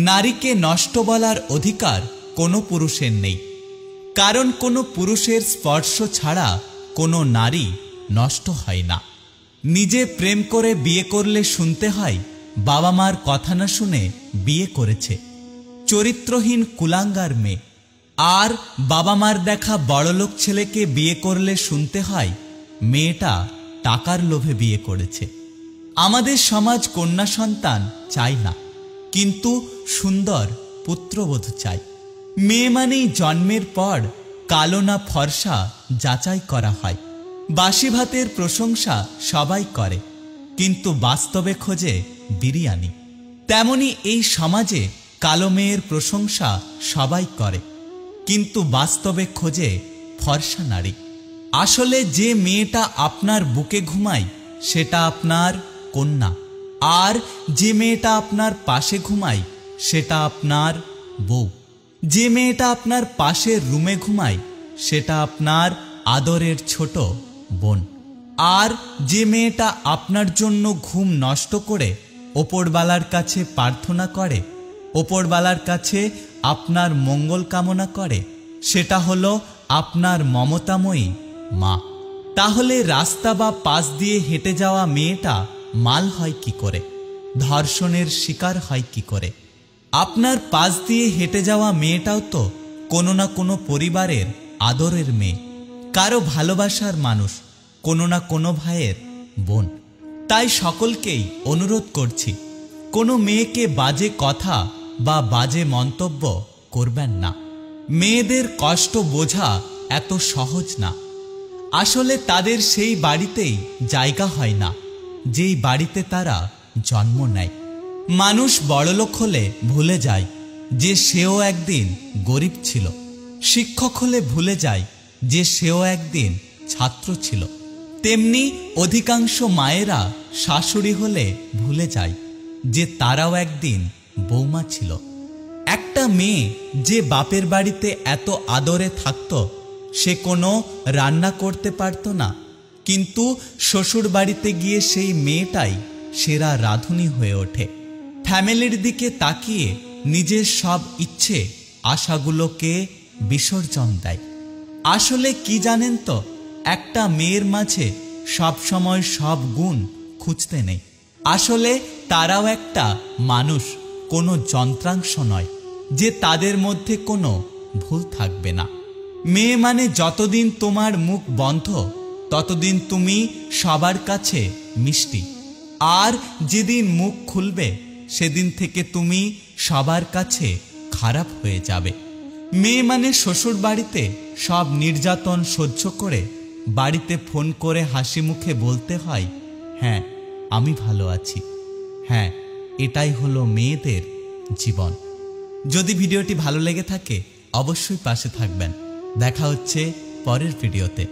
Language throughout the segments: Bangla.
নারীকে নষ্ট বলার অধিকার কোনো পুরুষের নেই, কারণ কোনো পুরুষের স্পর্শ ছাড়া কোনো নারী নষ্ট হয় না। নিজে প্রেম করে বিয়ে করলে শুনতে হয় বাবা মার কথা না শুনে বিয়ে করেছে, চরিত্রহীন কুলাঙ্গার মেয়ে। আর বাবা মার দেখা বড়লোক ছেলেকে বিয়ে করলে শুনতে হয় মেয়েটা টাকার লোভে বিয়ে করেছে। আমাদের সমাজ কন্যা সন্তান চায় না, কিন্তু সুন্দর পুত্রবধূ চাই। মেয়ে মানেই জন্মের পর কালো না ফর্সা যাচাই করা হয়। বাসি ভাতের প্রশংসা সবাই করে, কিন্তু বাস্তবে খোঁজে বিরিয়ানি। তেমনি এই সমাজে কালো মেয়ের প্রশংসা সবাই করে, কিন্তু বাস্তবে খোঁজে ফর্সা নারী। আসলে যে মেয়েটা আপনার বুকে ঘুমায় সেটা আপনার কন্যা, আর যে মেয়েটা আপনার পাশে ঘুমায় সেটা আপনার বউ। যে মেয়েটা আপনার পাশের রুমে ঘুমায় সেটা আপনার আদরের ছোট বোন। আর যে মেয়েটা আপনার জন্য ঘুম নষ্ট করে ওপরওয়ালার কাছে প্রার্থনা করে, ওপরওয়ালার কাছে আপনার মঙ্গল কামনা করে, সেটা হলো আপনার মমতাময়ী মা। তাহলে রাস্তা বা পাশ দিয়ে হেঁটে যাওয়া মেয়েটা মাল হয় কি করে, ধর্ষণের শিকার হয় কি করে? আপনার পাশ দিয়ে হেঁটে যাওয়া মেয়েটাও তো কোনো না কোনো পরিবারের আদরের মেয়ে, কারো ভালোবাসার মানুষ, কোনো না কোনো ভাইয়ের বোন। তাই সকলকেই অনুরোধ করছি, কোনো মেয়েকে বাজে কথা বা বাজে মন্তব্য করবেন না। মেয়েদের কষ্ট বোঝা এত সহজ না। আসলে তাদের সেই বাড়িতেই জায়গা হয় না যেই বাড়িতে তারা জন্ম নেয়। মানুষ বড়লোক হলে ভুলে যায় যে সেও একদিন গরিব ছিল, শিক্ষক হলে ভুলে যায় যে সেও একদিন ছাত্র ছিল। তেমনি অধিকাংশ মায়েরা শাশুড়ি হলে ভুলে যায় যে তারাও একদিন বৌমা ছিল। একটা মেয়ে যে বাপের বাড়িতে এত আদরে থাকত, সে কোনো রান্না করতে পারত না, কিন্তু শ্বশুর বাড়িতে গিয়ে সেই মেয়েটাই সেরা রাঁধুনি হয়ে ওঠে। ফ্যামিলির দিকে তাকিয়ে নিজের সব ইচ্ছে আশাগুলোকে বিসর্জন দেয়। আসলে কি জানেন তো, একটা মেয়ের মাঝে সব সময় সব গুণ খুঁজতে নেই। আসলে তারাও একটা মানুষ, কোনো যন্ত্রাংশ নয় যে তাদের মধ্যে কোনো ভুল থাকবে না। মেয়ে মানে যতদিন তোমার মুখ বন্ধ ততদিন তুমি সবার কাছে মিষ্টি, আর যেদিন মুখ খুলবে সেদিন থেকে তুমি সবার কাছে খারাপ হয়ে যাবে। মেয়ে মানে শ্বশুর বাড়িতে সব নির্যাতন সহ্য করে বাড়িতে ফোন করে হাসি মুখে বলতে হয়, হ্যাঁ আমি ভালো আছি। হ্যাঁ, এটাই হলো মেয়েদের জীবন। যদি ভিডিওটি ভালো লেগে থাকে অবশ্যই পাশে থাকবেন। দেখা হচ্ছে পরের ভিডিওতে।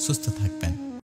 সুস্থ থাকবেন।